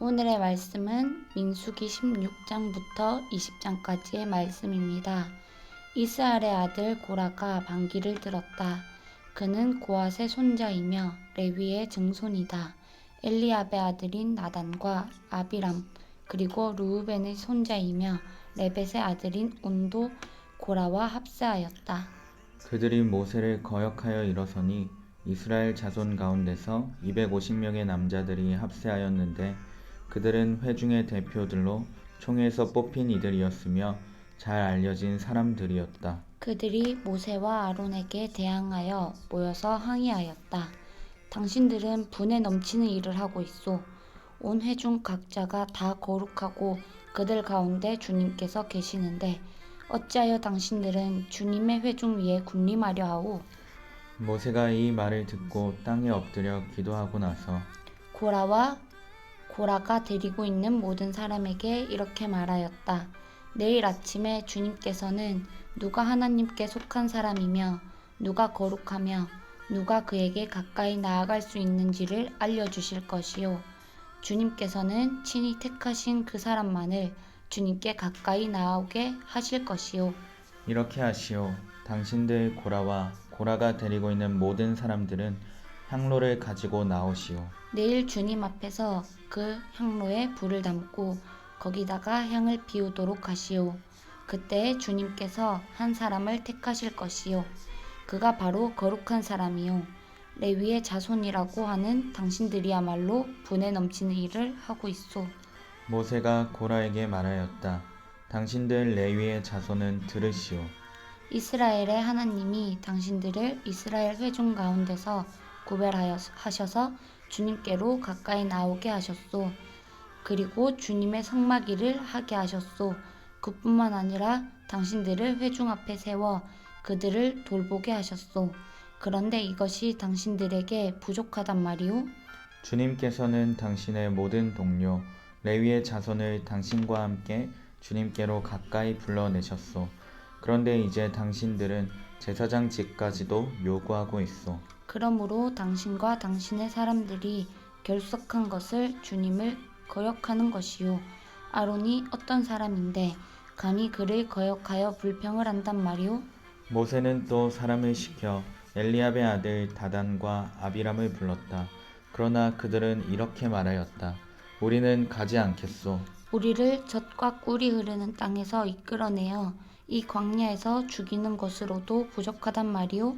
오늘의 말씀은 민수기 16장부터 20장까지의 말씀입니다. 이스라엘의 아들 고라가 반기를 들었다. 그는 고앗의 손자이며 레위의 증손이다. 엘리압의 아들인 나단과 아비람 그리고 르우벤의 손자이며 레벳의 아들인 온도 고라와 합세하였다. 그들이 모세를 거역하여 일어서니 이스라엘 자손 가운데서 250명의 남자들이 합세하였는데 그들은 회중의 대표들로 총회에서 뽑힌 이들이었으며 잘 알려진 사람들이었다. 그들이 모세와 아론에게 대항하여 모여서 항의하였다. 당신들은 분에 넘치는 일을 하고 있소. 온 회중 각자가 다 거룩하고 그들 가운데 주님께서 계시는데 어찌하여 당신들은 주님의 회중 위에 군림하려 하오? 모세가 이 말을 듣고 땅에 엎드려 기도하고 나서 고라가 데리고 있는 모든 사람에게 이렇게 말하였다. 내일 아침에 주님께서는 누가 하나님께 속한 사람이며 누가 거룩하며 누가 그에게 가까이 나아갈 수 있는지를 알려주실 것이요. 주님께서는 친히 택하신 그 사람만을 주님께 가까이 나오게 하실 것이요. 이렇게 하시오. 당신들 고라가 데리고 있는 모든 사람들은 향로를 가지고 나오시오. 내일 주님 앞에서 그 향로에 불을 담고 거기다가 향을 피우도록 하시오. 그때 주님께서 한 사람을 택하실 것이요. 그가 바로 거룩한 사람이요. 레위의 자손이라고 하는 당신들이야말로 분에 넘치는 일을 하고 있소. 모세가 고라에게 말하였다. 당신들 레위의 자손은 들으시오. 이스라엘의 하나님이 당신들을 이스라엘 회중 가운데서 구별하셔서 주님께로 가까이 나오게 하셨소. 그리고 주님의 성막일을 하게 하셨소. 그뿐만 아니라 당신들을 회중 앞에 세워 그들을 돌보게 하셨소. 그런데 이것이 당신들에게 부족하단 말이오? 주님께서는 당신의 모든 동료 레위의 자손을 당신과 함께 주님께로 가까이 불러내셨소. 그런데 이제 당신들은 제사장직까지도 요구하고 있소. 그러므로 당신과 당신의 사람들이 결석한 것을 주님을 거역하는 것이요. 아론이 어떤 사람인데 감히 그를 거역하여 불평을 한단 말이오? 모세는 또 사람을 시켜 엘리압의 아들 다단과 아비람을 불렀다. 그러나 그들은 이렇게 말하였다. 우리는 가지 않겠소. 우리를 젖과 꿀이 흐르는 땅에서 이끌어내어 이 광야에서 죽이는 것으로도 부족하단 말이오?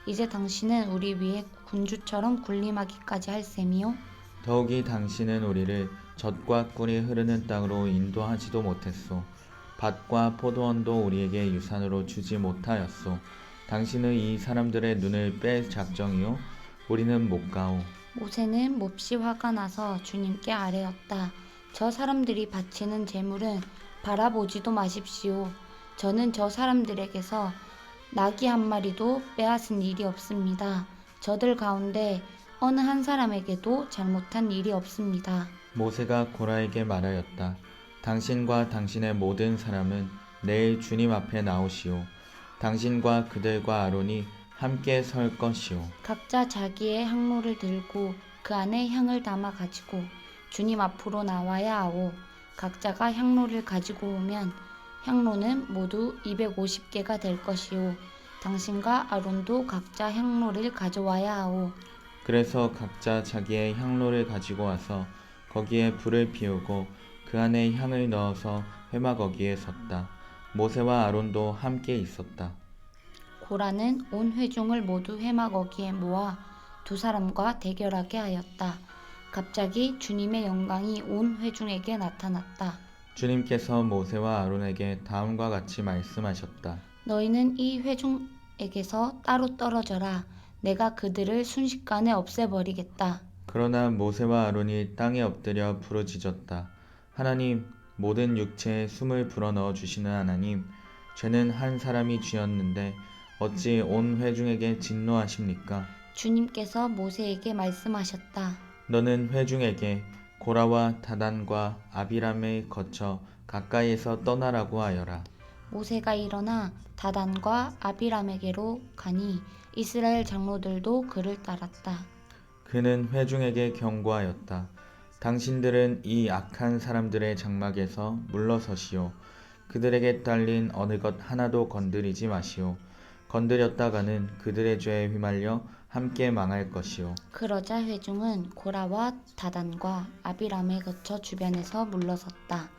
이제 당신은 우리 위에 군주처럼 군림하기까지 할 셈이오? 더욱이 당신은 우리를 젖과 꿀이 흐르는 땅으로 인도하지도 못했소. 밭과 포도원도 우리에게 유산으로 주지 못하였소. 당신은 이 사람들의 눈을 뺄 작정이요? 우리는 못 가오. 모세는 몹시 화가 나서 주님께 아뢰었다. 저 사람들이 바치는 제물은 바라보지도 마십시오. 저는 저 사람들에게서 나귀 한 마리도 빼앗은 일이 없습니다. 저들 가운데 어느 한 사람에게도 잘못한 일이 없습니다. 모세가 고라에게 말하였다. 당신과 당신의 모든 사람은 내일 주님 앞에 나오시오. 당신과 그들과 아론이 함께 설 것이오. 각자 자기의 향로를 들고 그 안에 향을 담아 가지고 주님 앞으로 나와야 하오. 각자가 향로를 가지고 오면 향로는 모두 250개가 될 것이오. 당신과 아론도 각자 향로를 가져와야 하오. 그래서 각자 자기의 향로를 가지고 와서 거기에 불을 피우고 그 안에 향을 넣어서 회막 거기에 섰다. 모세와 아론도 함께 있었다. 고라는 온 회중을 모두 회막 어기에 모아 두 사람과 대결하게 하였다. 갑자기 주님의 영광이 온 회중에게 나타났다. 주님께서 모세와 아론에게 다음과 같이 말씀하셨다. 너희는 이 회중에게서 따로 떨어져라. 내가 그들을 순식간에 없애버리겠다. 그러나 모세와 아론이 땅에 엎드려 부르짖었다. 하나님, 모든 육체에 숨을 불어넣어 주시는 하나님, 죄는 한 사람이 지었는데 어찌 온 회중에게 진노하십니까? 주님께서 모세에게 말씀하셨다. 너는 회중에게 고라와 다단과 아비람을 거쳐 가까이에서 떠나라고 하여라. 모세가 일어나 다단과 아비람에게로 가니 이스라엘 장로들도 그를 따랐다. 그는 회중에게 경고하였다. 당신들은 이 악한 사람들의 장막에서 물러서시오. 그들에게 딸린 어느 것 하나도 건드리지 마시오. 건드렸다가는 그들의 죄에 휘말려 함께 망할 것이오. 그러자 회중은 고라와 다단과 아비람에 거쳐 주변에서 물러섰다.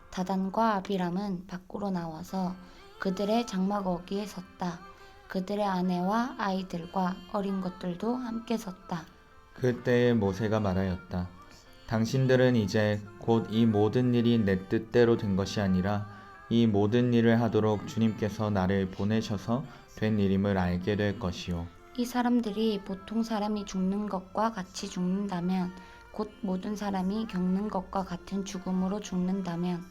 다단과 아비람은 밖으로 나와서 그들의 장막 어귀에 섰다. 그들의 아내와 아이들과 어린 것들도 함께 섰다. 그때에 모세가 말하였다. 당신들은 이제 곧 이 모든 일이 내 뜻대로 된 것이 아니라 이 모든 일을 하도록 주님께서 나를 보내셔서 된 일임을 알게 될 것이요. 이 사람들이 보통 사람이 죽는 것과 같이 죽는다면, 곧 모든 사람이 겪는 것과 같은 죽음으로 죽는다면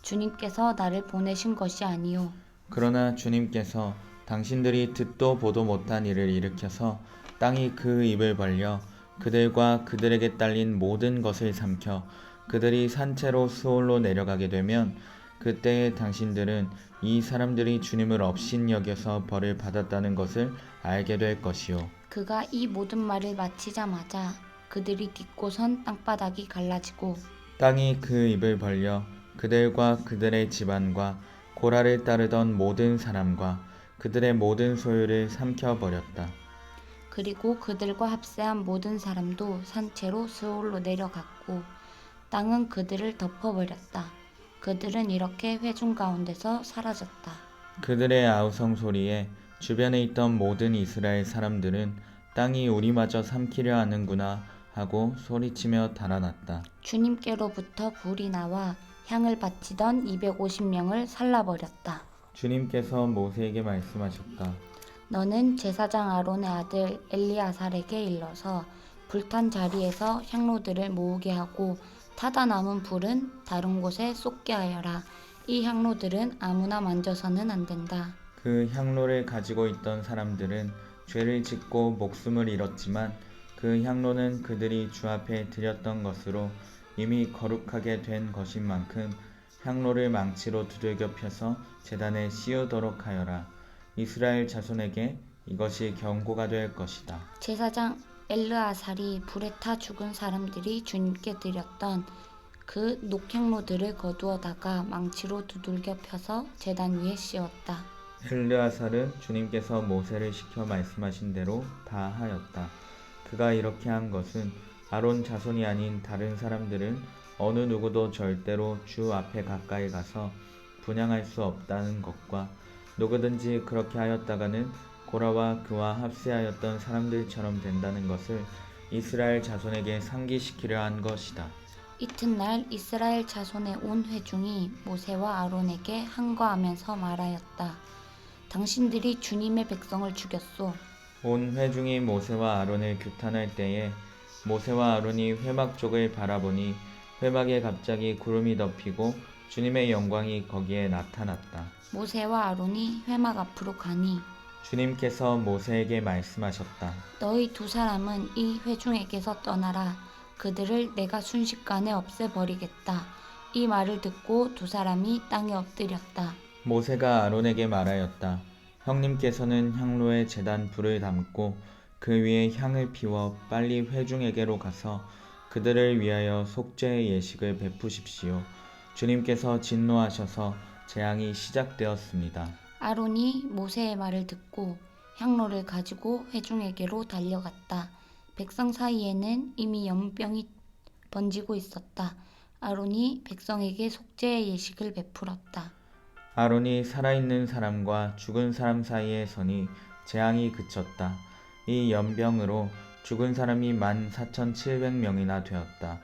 주님께서 나를 보내신 것이 아니요. 그러나 주님께서 당신들이 듣도 보도 못한 일을 일으켜서 땅이 그 입을 벌려 그들과 그들에게 딸린 모든 것을 삼켜 그들이 산채로 수올로 내려가게 되면 그때에 당신들은 이 사람들이 주님을 업신여겨서 벌을 받았다는 것을 알게 될 것이요. 그가 이 모든 말을 마치자마자 그들이 딛고 선 땅바닥이 갈라지고 땅이 그 입을 벌려 그들과 그들의 집안과 고라를 따르던 모든 사람과 그들의 모든 소유를 삼켜버렸다. 그리고 그들과 합세한 모든 사람도 산채로 스올로 내려갔고 땅은 그들을 덮어버렸다. 그들은 이렇게 회중 가운데서 사라졌다. 그들의 아우성 소리에 주변에 있던 모든 이스라엘 사람들은 땅이 우리마저 삼키려 하는구나 하고 소리치며 달아났다. 주님께로부터 불이 나와 향을 바치던 250명을 살라버렸다. 주님께서 모세에게 말씀하셨다. 너는 제사장 아론의 아들 엘리아살에게 일러서 불탄 자리에서 향로들을 모으게 하고 타다 남은 불은 다른 곳에 쏟게 하여라. 이 향로들은 아무나 만져서는 안 된다. 그 향로를 가지고 있던 사람들은 죄를 짓고 목숨을 잃었지만 그 향로는 그들이 주 앞에 드렸던 것으로 이미 거룩하게 된 것인 만큼 향로를 망치로 두들겨 펴서 제단에 씌우도록 하여라. 이스라엘 자손에게 이것이 경고가 될 것이다. 제사장 엘르아살이 불에 타 죽은 사람들이 주님께 드렸던 그 녹향로들을 거두어다가 망치로 두들겨 펴서 제단 위에 씌웠다. 엘르아살은 주님께서 모세를 시켜 말씀하신 대로 다 하였다. 그가 이렇게 한 것은 아론 자손이 아닌 다른 사람들은 어느 누구도 절대로 주 앞에 가까이 가서 분향할 수 없다는 것과 누구든지 그렇게 하였다가는 고라와 그와 합세하였던 사람들처럼 된다는 것을 이스라엘 자손에게 상기시키려 한 것이다. 이튿날 이스라엘 자손의 온 회중이 모세와 아론에게 항거하면서 말하였다. 당신들이 주님의 백성을 죽였소. 온 회중이 모세와 아론을 규탄할 때에 모세와 아론이 회막 쪽을 바라보니 회막에 갑자기 구름이 덮이고 주님의 영광이 거기에 나타났다. 모세와 아론이 회막 앞으로 가니 주님께서 모세에게 말씀하셨다. 너희 두 사람은 이 회중에게서 떠나라. 그들을 내가 순식간에 없애버리겠다. 이 말을 듣고 두 사람이 땅에 엎드렸다. 모세가 아론에게 말하였다. 형님께서는 향로에 제단 불을 담고 그 위에 향을 피워 빨리 회중에게로 가서 그들을 위하여 속죄의 예식을 베푸십시오. 주님께서 진노하셔서 재앙이 시작되었습니다. 아론이 모세의 말을 듣고 향로를 가지고 회중에게로 달려갔다. 백성 사이에는 이미 연병이 번지고 있었다. 아론이 백성에게 속죄의 예식을 베풀었다. 아론이 살아있는 사람과 죽은 사람 사이에 서니 재앙이 그쳤다. 이 연병으로 죽은 사람이 14,700명이나 되었다.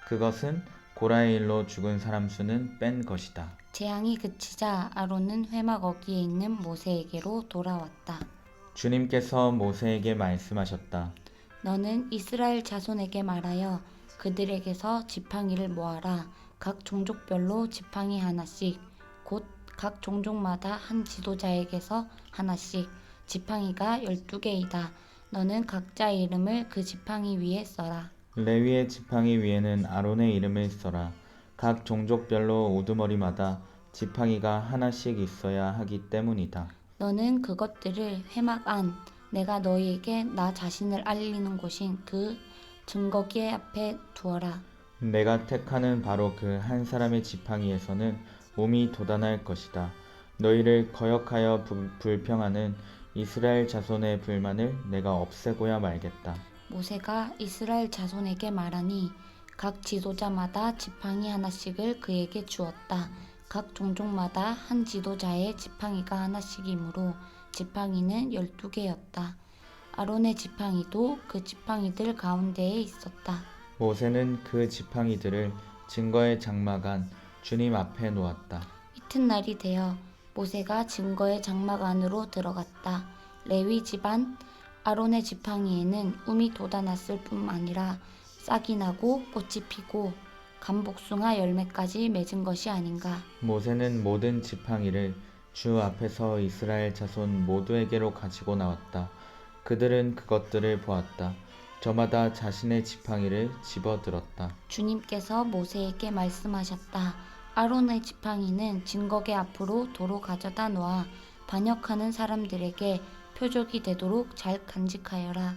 그것은 고라의 일로 죽은 사람 수는 뺀 것이다. 재앙이 그치자 아론은 회막 어귀에 있는 모세에게로 돌아왔다. 주님께서 모세에게 말씀하셨다. 너는 이스라엘 자손에게 말하여 그들에게서 지팡이를 모아라. 각 종족별로 지팡이 하나씩, 곧 각 종족마다 한 지도자에게서 하나씩. 지팡이가 12개이다. 너는 각자의 이름을 그 지팡이 위에 써라. 레위의 지팡이 위에는 아론의 이름을 써라. 각 종족별로 우두머리마다 지팡이가 하나씩 있어야 하기 때문이다. 너는 그것들을 회막 안, 내가 너희에게 나 자신을 알리는 곳인 그 증거기 앞에 두어라. 내가 택하는 바로 그 한 사람의 지팡이에서는 몸이 돋아날 것이다. 너희를 거역하여 불평하는 이스라엘 자손의 불만을 내가 없애고야 말겠다. 모세가 이스라엘 자손에게 말하니 각 지도자마다 지팡이 하나씩을 그에게 주었다. 각 종족마다 한 지도자의 지팡이가 하나씩이므로 지팡이는 12개였다. 아론의 지팡이도 그 지팡이들 가운데에 있었다. 모세는 그 지팡이들을 증거의 장막 안 주님 앞에 놓았다. 이튿날이 되어 모세가 증거의 장막 안으로 들어갔다. 레위 집안 아론의 지팡이에는 움이 돋아났을 뿐 아니라 싹이 나고 꽃이 피고 감복숭아 열매까지 맺은 것이 아닌가. 모세는 모든 지팡이를 주 앞에서 이스라엘 자손 모두에게로 가지고 나왔다. 그들은 그것들을 보았다. 저마다 자신의 지팡이를 집어들었다. 주님께서 모세에게 말씀하셨다. 아론의 지팡이는 증거계 앞으로 도로 가져다 놓아 반역하는 사람들에게 표적이 되도록 잘 간직하여라.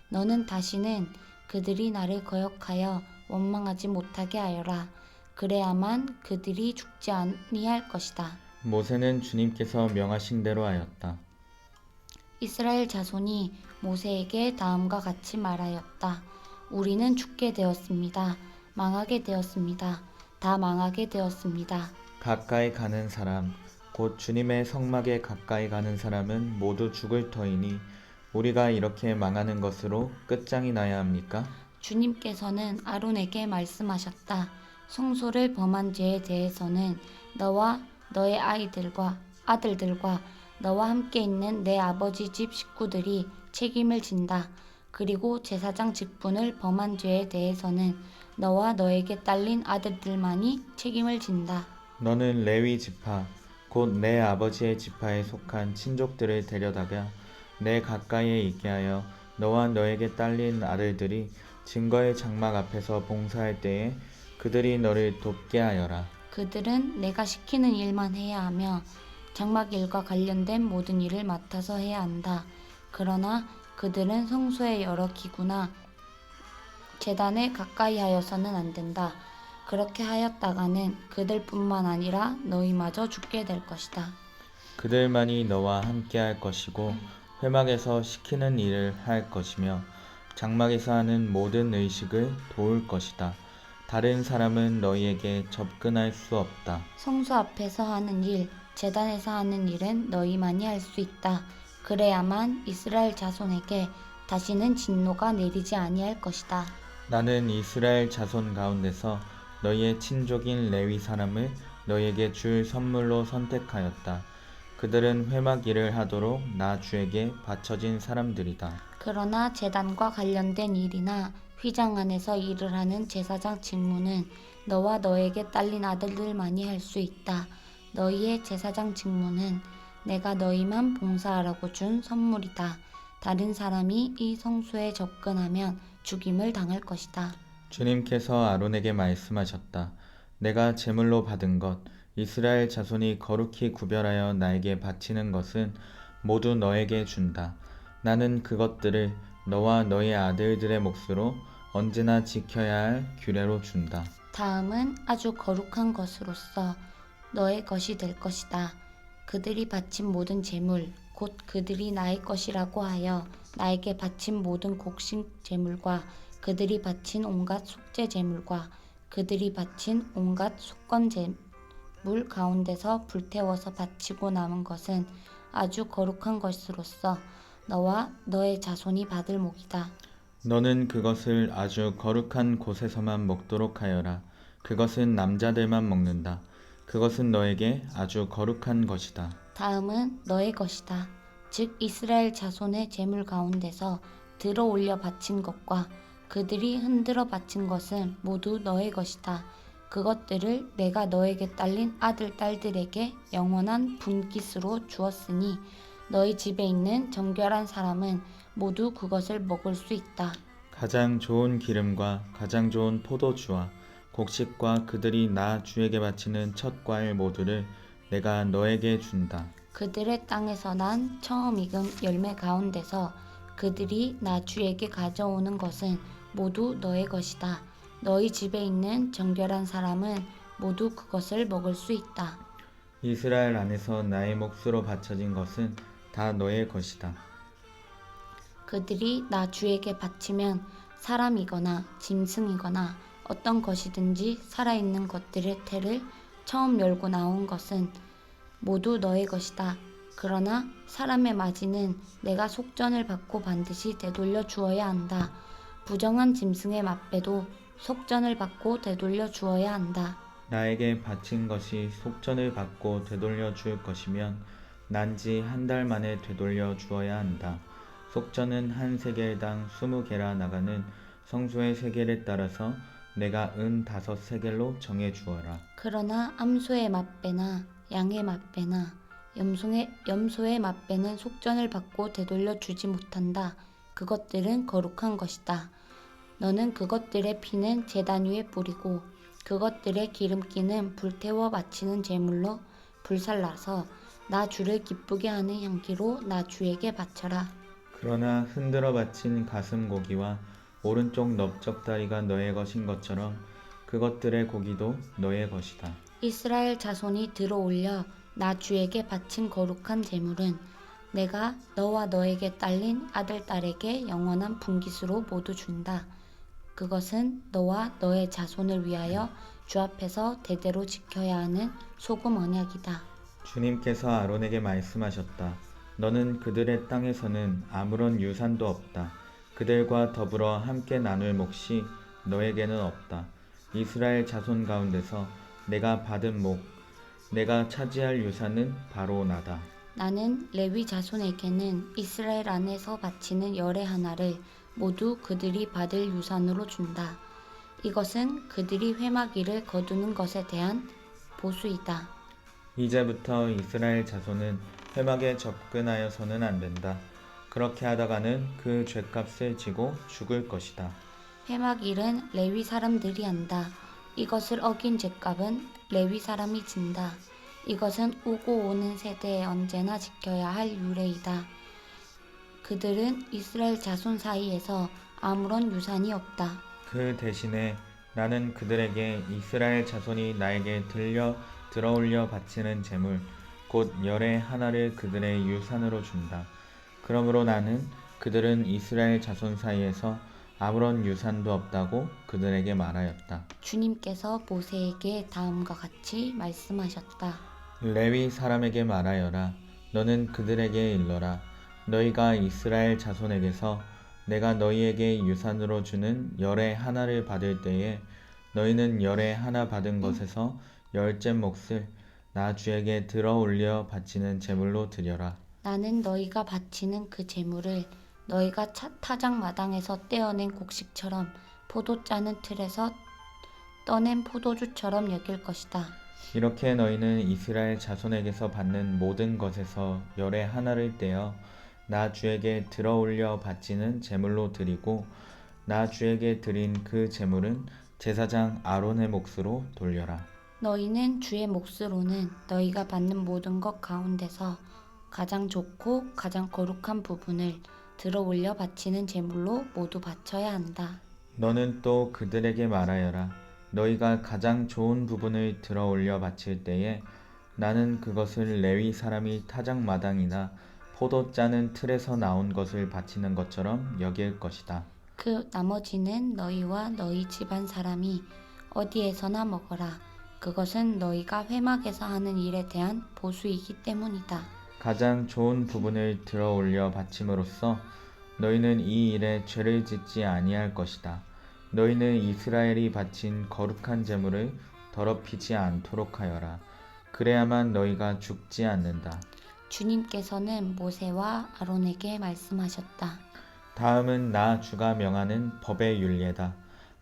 너는 다시는 그들이 나를 거역하여 원망하지 못하게 하여라. 그래야만 그들이 죽지 아니할 것이다. 모세는 주님께서 명하신 대로 하였다. 이스라엘 자손이 모세에게 다음과 같이 말하였다. 우리는 죽게 되었습니다. 망하게 되었습니다. 다 망하게 되었습니다. 가까이 가는 사람, 곧 주님의 성막에 가까이 가는 사람은 모두 죽을 터이니 우리가 이렇게 망하는 것으로 끝장이 나야 합니까? 주님께서는 아론에게 말씀하셨다. 성소를 범한 죄에 대해서는 너와 너의 아들들과 너와 함께 있는 내 아버지 집 식구들이 책임을 진다. 그리고 제사장 직분을 범한 죄에 대해서는 너와 너에게 딸린 아들들만이 책임을 진다. 너는 레위 지파, 곧 내 아버지의 지파에 속한 친족들을 데려다가 내 가까이에 있게 하여 너와 너에게 딸린 아들들이 증거의 장막 앞에서 봉사할 때에 그들이 너를 돕게 하여라. 그들은 내가 시키는 일만 해야 하며 장막 일과 관련된 모든 일을 맡아서 해야 한다. 그러나 그들은 성소의 여러 기구나 제단에 가까이 하여서는 안 된다. 그렇게 하였다가는 그들뿐만 아니라 너희마저 죽게 될 것이다. 그들만이 너와 함께 할 것이고 회막에서 시키는 일을 할 것이며 장막에서 하는 모든 의식을 도울 것이다. 다른 사람은 너희에게 접근할 수 없다. 성소 앞에서 하는 일, 제단에서 하는 일은 너희만이 할 수 있다. 그래야만 이스라엘 자손에게 다시는 진노가 내리지 아니할 것이다. 나는 이스라엘 자손 가운데서 너희의 친족인 레위 사람을 너희에게 줄 선물로 선택하였다. 그들은 회막 일을 하도록 나 주에게 바쳐진 사람들이다. 그러나 제단과 관련된 일이나 휘장 안에서 일을 하는 제사장 직무는 너와 너에게 딸린 아들들만이 할 수 있다. 너희의 제사장 직무는 내가 너희만 봉사하라고 준 선물이다. 다른 사람이 이 성소에 접근하면 죽임을 당할 것이다. 주님께서 아론에게 말씀하셨다. 내가 제물로 받은 것, 이스라엘 자손이 거룩히 구별하여 나에게 바치는 것은 모두 너에게 준다. 나는 그것들을 너와 너의 아들들의 몫으로 언제나 지켜야 할 규례로 준다. 다음은 아주 거룩한 것으로서 너의 것이 될 것이다. 그들이 바친 모든 제물, 곧 그들이 나의 것이라고 하여 나에게 바친 모든 곡식 제물과 그들이 바친 온갖 속죄 제물과 그들이 바친 온갖 속건 제물 가운데서 불태워서 바치고 남은 것은 아주 거룩한 것으로서 너와 너의 자손이 받을 몫이다. 너는 그것을 아주 거룩한 곳에서만 먹도록 하여라. 그것은 남자들만 먹는다. 그것은 너에게 아주 거룩한 것이다. 다음은 너의 것이다. 즉 이스라엘 자손의 제물 가운데서 들어 올려 바친 것과 그들이 흔들어 바친 것은 모두 너의 것이다. 그것들을 내가 너에게 딸린 아들 딸들에게 영원한 분깃으로 주었으니 너희 집에 있는 정결한 사람은 모두 그것을 먹을 수 있다. 가장 좋은 기름과 가장 좋은 포도주와 곡식과 그들이 나 주에게 바치는 첫 과일 모두를 내가 너에게 준다. 그들의 땅에서 난 처음 익은 열매 가운데서 그들이 나 주에게 가져오는 것은 모두 너의 것이다. 너희 집에 있는 정결한 사람은 모두 그것을 먹을 수 있다. 이스라엘 안에서 나의 몫으로 바쳐진 것은 다 너의 것이다. 그들이 나 주에게 바치면 사람이거나 짐승이거나 어떤 것이든지 살아있는 것들의 태를 처음 열고 나온 것은 모두 너의 것이다. 그러나 사람의 마지는 내가 속전을 받고 반드시 되돌려 주어야 한다. 부정한 짐승의 맛배도 속전을 받고 되돌려 주어야 한다. 나에게 바친 것이 속전을 받고 되돌려 줄 것이면 난지 한 달 만에 되돌려 주어야 한다. 속전은 한 세겔당 20개라 나가는 성소의 세겔에 따라서 내가 은 5세겔로 정해 주어라. 그러나 암소의 맛배나 양의 맛배나 염소의 맛배는 속전을 받고 되돌려 주지 못한다. 그것들은 거룩한 것이다. 너는 그것들의 피는 제단 위에 뿌리고 그것들의 기름기는 불태워 바치는 제물로 불살라서 나 주를 기쁘게 하는 향기로 나 주에게 바쳐라. 그러나 흔들어 바친 가슴 고기와 오른쪽 넓적다리가 너의 것인 것처럼 그것들의 고기도 너의 것이다. 이스라엘 자손이 들어올려 나 주에게 바친 거룩한 제물은 내가 너와 너에게 딸린 아들 딸에게 영원한 분깃으로 모두 준다. 그것은 너와 너의 자손을 위하여 주 앞에서 대대로 지켜야 하는 소금 언약이다. 주님께서 아론에게 말씀하셨다. 너는 그들의 땅에서는 아무런 유산도 없다. 그들과 더불어 함께 나눌 몫이 너에게는 없다. 이스라엘 자손 가운데서 내가 받은 몫, 내가 차지할 유산은 바로 나다. 나는 레위 자손에게는 이스라엘 안에서 바치는 열의 하나를 모두 그들이 받을 유산으로 준다. 이것은 그들이 회막일을 거두는 것에 대한 보수이다. 이제부터 이스라엘 자손은 회막에 접근하여서는 안 된다. 그렇게 하다가는 그 죗값을 지고 죽을 것이다. 회막일은 레위 사람들이 한다. 이것을 어긴 죄값은 레위 사람이 진다. 이것은 오고 오는 세대에 언제나 지켜야 할 유례이다. 그들은 이스라엘 자손 사이에서 아무런 유산이 없다. 그 대신에 나는 그들에게 이스라엘 자손이 나에게 들어올려 바치는 제물 곧 열의 하나를 그들의 유산으로 준다. 그러므로 나는 그들은 이스라엘 자손 사이에서 아무런 유산도 없다고 그들에게 말하였다. 주님께서 모세에게 다음과 같이 말씀하셨다. 레위 사람에게 말하여라. 너는 그들에게 일러라. 너희가 이스라엘 자손에게서 내가 너희에게 유산으로 주는 열의 하나를 받을 때에 너희는 열의 하나 받은 것에서 열째 몫을 나 주에게 들어올려 바치는 제물로 드려라. 나는 너희가 바치는 그 제물을 너희가 타작 마당에서 떼어낸 곡식처럼 포도 짜는 틀에서 떠낸 포도주처럼 여길 것이다. 이렇게 너희는 이스라엘 자손에게서 받는 모든 것에서 열의 하나를 떼어 나 주에게 들어올려 바치는 제물로 드리고 나 주에게 드린 그 제물은 제사장 아론의 몫으로 돌려라. 너희는 주의 몫으로는 너희가 받는 모든 것 가운데서 가장 좋고 가장 거룩한 부분을 들어올려 바치는 제물로 모두 바쳐야 한다. 너는 또 그들에게 말하여라. 너희가 가장 좋은 부분을 들어올려 바칠 때에 나는 그것을 레위 사람이 타작 마당이나 포도 짜는 틀에서 나온 것을 바치는 것처럼 여길 것이다. 그 나머지는 너희와 너희 집안 사람이 어디에서나 먹어라. 그것은 너희가 회막에서 하는 일에 대한 보수이기 때문이다. 가장 좋은 부분을 들어올려 바침으로써 너희는 이 일에 죄를 짓지 아니할 것이다. 너희는 이스라엘이 바친 거룩한 제물을 더럽히지 않도록 하여라. 그래야만 너희가 죽지 않는다. 주님께서는 모세와 아론에게 말씀하셨다. 다음은 나 주가 명하는 법의 율례다.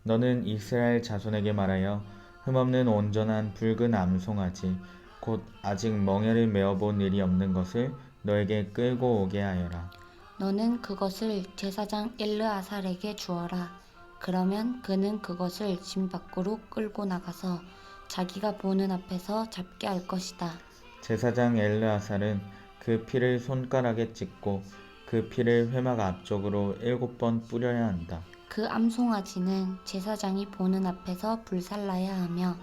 너는 이스라엘 자손에게 말하여 흠없는 온전한 붉은 암송아지 곧 아직 멍에를 메어본 일이 없는 것을 너에게 끌고 오게 하여라. 너는 그것을 제사장 엘르아살에게 주어라. 그러면 그는 그것을 진 밖으로 끌고 나가서 자기가 보는 앞에서 잡게 할 것이다. 제사장 엘르아살은 그 피를 손가락에 찍고 그 피를 회막 앞쪽으로 7번 뿌려야 한다. 그 암송아지는 제사장이 보는 앞에서 불살라야 하며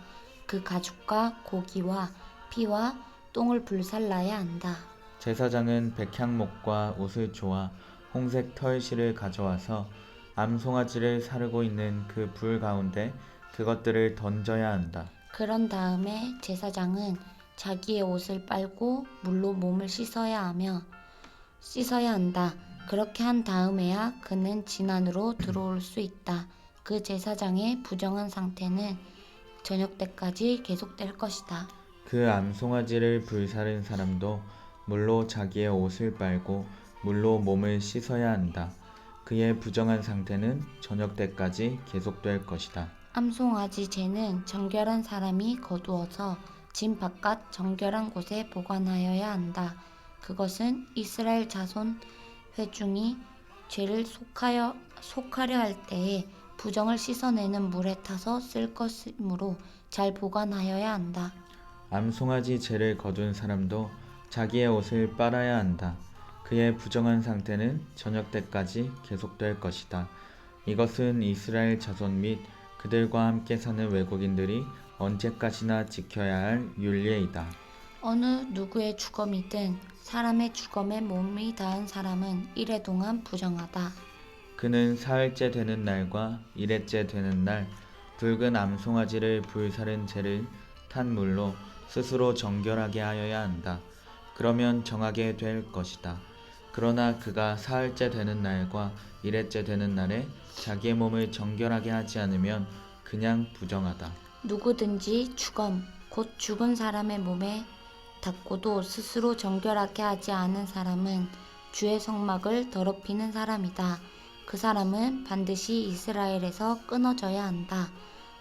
그 가죽과 고기와 피와 똥을 불살라야 한다. 제사장은 백향목과 우슬초와 홍색 털실을 가져와서 암송아지를 사르고 있는 그 불 가운데 그것들을 던져야 한다. 그런 다음에 제사장은 자기의 옷을 빨고 물로 몸을 씻어야 한다. 그렇게 한 다음에야 그는 진안으로 들어올 수 있다. 그 제사장의 부정한 상태는 저녁 때까지 계속될 것이다. 그 암송아지를 불사른 사람도 물로 자기의 옷을 빨고 물로 몸을 씻어야 한다. 그의 부정한 상태는 저녁 때까지 계속될 것이다. 암송아지 죄는 정결한 사람이 거두어서 진 바깥 정결한 곳에 보관하여야 한다. 그것은 이스라엘 자손 회중이 죄를 속하려 할 때에 부정을 씻어내는 물에 타서 쓸 것이므로 잘 보관하여야 한다. 암송아지 죄를 거둔 사람도 자기의 옷을 빨아야 한다. 그의 부정한 상태는 저녁 때까지 계속될 것이다. 이것은 이스라엘 자손 및 그들과 함께 사는 외국인들이 언제까지나 지켜야 할 율례이다. 어느 누구의 주검이든 사람의 주검에 몸이 닿은 사람은 이래 동안 부정하다. 그는 사흘째 되는 날과 일회째 되는 날 붉은 암송아지를 불사른 죄를 탄 물로 스스로 정결하게 하여야 한다. 그러면 정하게 될 것이다. 그러나 그가 사흘째 되는 날과 일회째 되는 날에 자기의 몸을 정결하게 하지 않으면 그냥 부정하다. 누구든지 주검, 곧 죽은 사람의 몸에 닿고도 스스로 정결하게 하지 않은 사람은 주의 성막을 더럽히는 사람이다. 그 사람은 반드시 이스라엘에서 끊어져야 한다.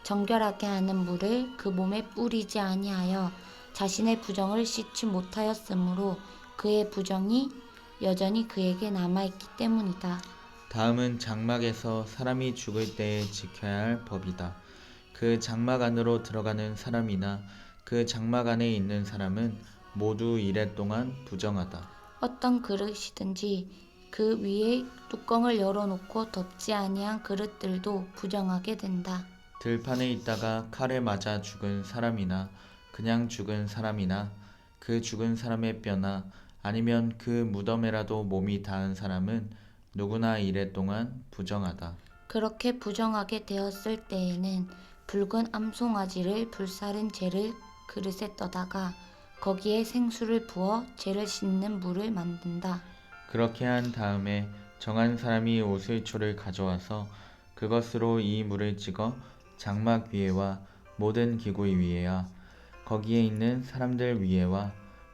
정결하게 하는 물을 그 몸에 뿌리지 아니하여 자신의 부정을 씻지 못하였으므로 그의 부정이 여전히 그에게 남아있기 때문이다. 다음은 장막에서 사람이 죽을 때에 지켜야 할 법이다. 그 장막 안으로 들어가는 사람이나 그 장막 안에 있는 사람은 모두 이래 동안 부정하다. 어떤 그릇이든지 그 위에 뚜껑을 열어놓고 덮지 아니한 그릇들도 부정하게 된다. 들판에 있다가 칼에 맞아 죽은 사람이나 그냥 죽은 사람이나 그 죽은 사람의 뼈나 아니면 그 무덤에라도 몸이 닿은 사람은 누구나 이래 동안 부정하다. 그렇게 부정하게 되었을 때에는 붉은 암송아지를 불사른 재를 그릇에 떠다가 거기에 생수를 부어 재를 씻는 물을 만든다. 그렇게 한 다음에 정한 사람이 오슬초를 가져와서 그것으로 이 물을 찍어 장막 위에와 모든 기구 위에와 거기에 있는 사람들 위에와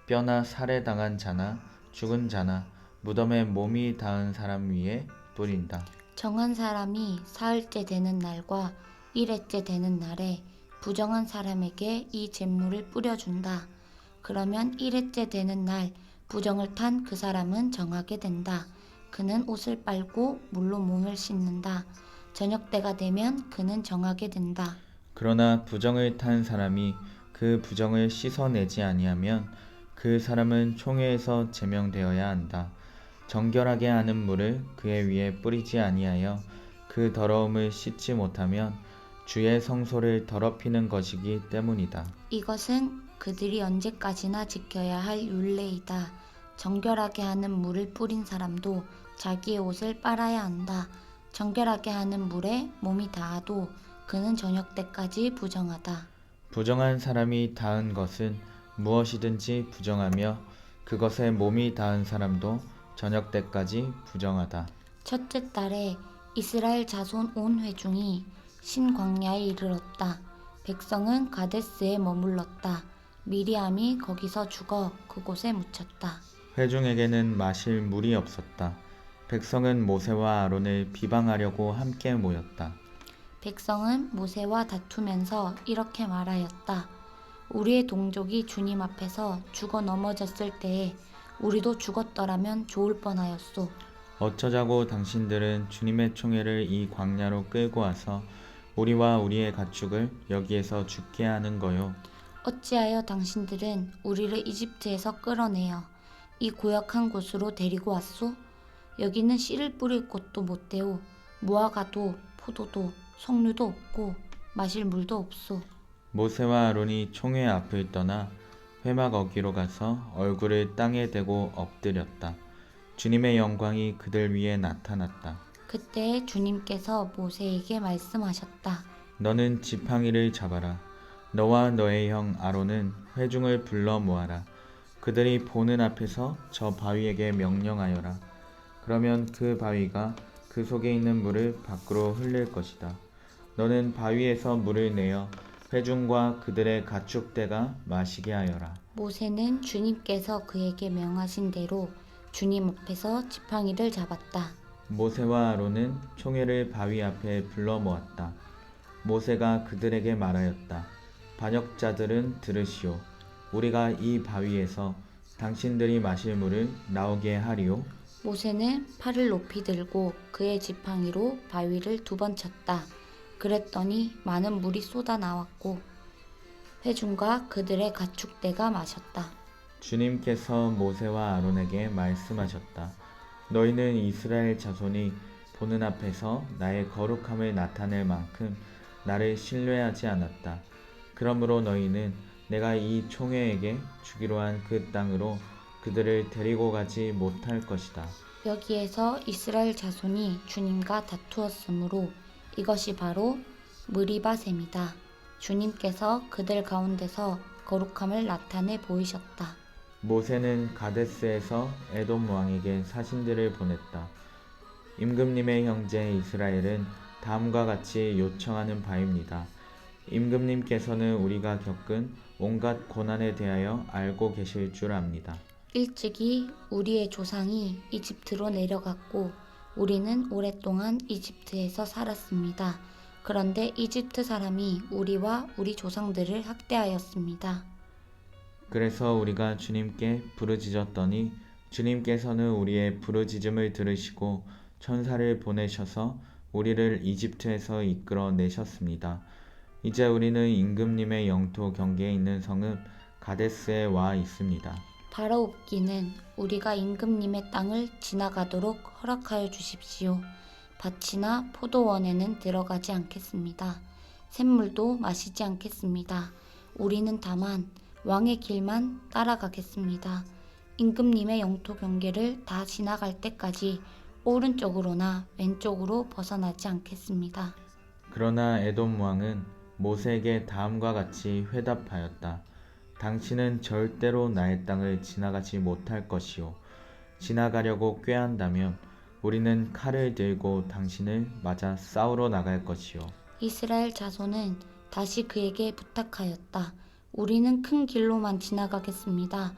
뼈나 살해 당한 자나 죽은 자나 무덤에 몸이 닿은 사람 위에 뿌린다. 정한 사람이 사흘째 되는 날과 일회째 되는 날에 부정한 사람에게 이 잿물을 뿌려준다. 그러면 일회째 되는 날 부정을 탄 그 사람은 정하게 된다. 그는 옷을 빨고 물로 몸을 씻는다. 저녁 때가 되면 그는 정하게 된다. 그러나 부정을 탄 사람이 그 부정을 씻어내지 아니하면 그 사람은 총회에서 제명되어야 한다. 정결하게 하는 물을 그의 위에 뿌리지 아니하여 그 더러움을 씻지 못하면 주의 성소를 더럽히는 것이기 때문이다. 이것은 그들이 언제까지나 지켜야 할 율례이다. 정결하게 하는 물을 뿌린 사람도 자기의 옷을 빨아야 한다. 정결하게 하는 물에 몸이 닿아도 그는 저녁 때까지 부정하다. 부정한 사람이 닿은 것은 무엇이든지 부정하며 그것에 몸이 닿은 사람도 저녁 때까지 부정하다. 첫째 달에 이스라엘 자손 온 회중이 신광야에 이르렀다. 백성은 가데스에 머물렀다. 미리암이 거기서 죽어 그곳에 묻혔다. 회중에게는 마실 물이 없었다. 백성은 모세와 아론을 비방하려고 함께 모였다. 백성은 모세와 다투면서 이렇게 말하였다. 우리의 동족이 주님 앞에서 죽어 넘어졌을 때에 우리도 죽었더라면 좋을 뻔하였소. 어쩌자고 당신들은 주님의 총회를 이 광야로 끌고 와서 우리와 우리의 가축을 여기에서 죽게 하는 거요. 어찌하여 당신들은 우리를 이집트에서 끌어내어 이 고역한 곳으로 데리고 왔소? 여기는 씨를 뿌릴 곳도 못되오. 무화과도 포도도 석류도 없고 마실 물도 없소. 모세와 아론이 총회 앞을 떠나 회막 어기로 가서 얼굴을 땅에 대고 엎드렸다. 주님의 영광이 그들 위에 나타났다. 그때 주님께서 모세에게 말씀하셨다. 너는 지팡이를 잡아라. 너와 너의 형 아론은 회중을 불러 모아라. 그들이 보는 앞에서 저 바위에게 명령하여라. 그러면 그 바위가 그 속에 있는 물을 밖으로 흘릴 것이다. 너는 바위에서 물을 내어 회중과 그들의 가축대가 마시게 하여라. 모세는 주님께서 그에게 명하신 대로 주님 앞에서 지팡이를 잡았다. 모세와 아론은 총회를 바위 앞에 불러 모았다. 모세가 그들에게 말하였다. 반역자들은 들으시오. 우리가 이 바위에서 당신들이 마실 물을 나오게 하리오. 모세는 팔을 높이 들고 그의 지팡이로 바위를 2번 쳤다. 그랬더니 많은 물이 쏟아 나왔고 회중과 그들의 가축대가 마셨다. 주님께서 모세와 아론에게 말씀하셨다. 너희는 이스라엘 자손이 보는 앞에서 나의 거룩함을 나타낼 만큼 나를 신뢰하지 않았다. 그러므로 너희는 내가 이 총회에게 주기로 한 그 땅으로 그들을 데리고 가지 못할 것이다. 여기에서 이스라엘 자손이 주님과 다투었으므로 이것이 바로 무리바셈이다. 주님께서 그들 가운데서 거룩함을 나타내 보이셨다. 모세는 가데스에서 에돔 왕에게 사신들을 보냈다. 임금님의 형제 이스라엘은 다음과 같이 요청하는 바입니다. 임금님께서는 우리가 겪은 온갖 고난에 대하여 알고 계실 줄 압니다. 일찍이 우리의 조상이 이집트로 내려갔고 우리는 오랫동안 이집트에서 살았습니다. 그런데 이집트 사람이 우리와 우리 조상들을 학대하였습니다. 그래서 우리가 주님께 부르짖었더니 주님께서는 우리의 부르짖음을 들으시고 천사를 보내셔서 우리를 이집트에서 이끌어 내셨습니다. 이제 우리는 임금님의 영토 경계에 있는 성읍 가데스에 와 있습니다. 바라옵기는 우리가 임금님의 땅을 지나가도록 허락하여 주십시오. 밭이나 포도원에는 들어가지 않겠습니다. 샘물도 마시지 않겠습니다. 우리는 다만 왕의 길만 따라가겠습니다. 임금님의 영토 경계를 다 지나갈 때까지 오른쪽으로나 왼쪽으로 벗어나지 않겠습니다. 그러나 에돔 왕은 모세에게 다음과 같이 회답하였다. 당신은 절대로 나의 땅을 지나가지 못할 것이요. 지나가려고 꾀한다면 우리는 칼을 들고 당신을 맞아 싸우러 나갈 것이요. 이스라엘 자손은 다시 그에게 부탁하였다. 우리는 큰 길로만 지나가겠습니다.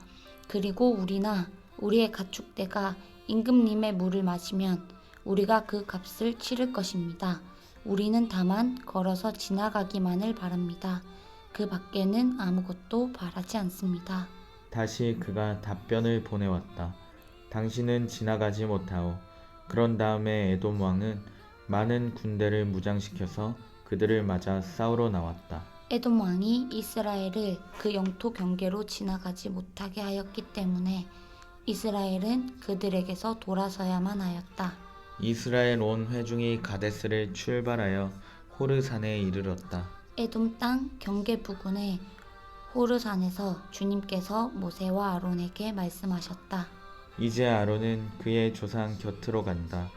그리고 우리나 우리의 가축대가 임금님의 물을 마시면 우리가 그 값을 치를 것입니다. 우리는 다만 걸어서 지나가기만을 바랍니다. 그 밖에는 아무것도 바라지 않습니다. 다시 그가 답변을 보내왔다. 당신은 지나가지 못하오. 그런 다음에 에돔 왕은 많은 군대를 무장시켜서 그들을 맞아 싸우러 나왔다. 에돔 왕이 이스라엘을 그 영토 경계로 지나가지 못하게 하였기 때문에 이스라엘은 그들에게서 돌아서야만 하였다. 이스라엘 온 회중이 가데스를 출발하여 호르산에 이르렀다. 에돔 땅 경계 부근의 호르산에서 주님께서 모세와 아론에게 말씀하셨다. 이제 아론은 그의 조상 곁으로 간다.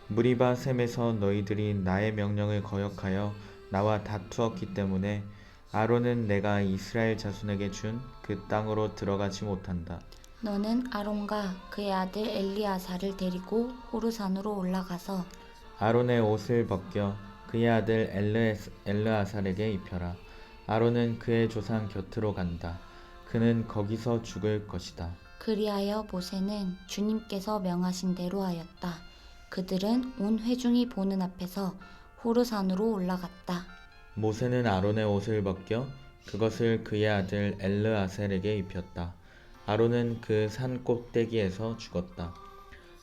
무리바 셈에서 너희들이 나의 명령을 거역하여 나와 다투었기 때문에 아론은 내가 이스라엘 자손에게 준 그 땅으로 들어가지 못한다. 너는 아론과 그의 아들 엘리아사를 데리고 호르산으로 올라가서 아론의 옷을 벗겨 그의 아들 엘르아살에게 입혀라. 아론은 그의 조상 곁으로 간다. 그는 거기서 죽을 것이다. 그리하여 모세는 주님께서 명하신 대로 하였다. 그들은 온 회중이 보는 앞에서 호르산으로 올라갔다. 모세는 아론의 옷을 벗겨 그것을 그의 아들 엘르아셀에게 입혔다. 아론은 그 산 꼭대기에서 죽었다.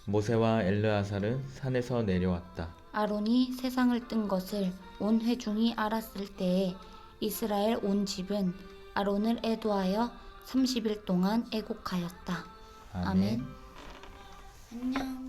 모세와 엘르아살은 산에서 내려왔다. 아론이 세상을 뜬 것을 온 회중이 알았을 때에 이스라엘 온 집은 아론을 애도하여 30일 동안 애곡하였다. 아멘. 안녕.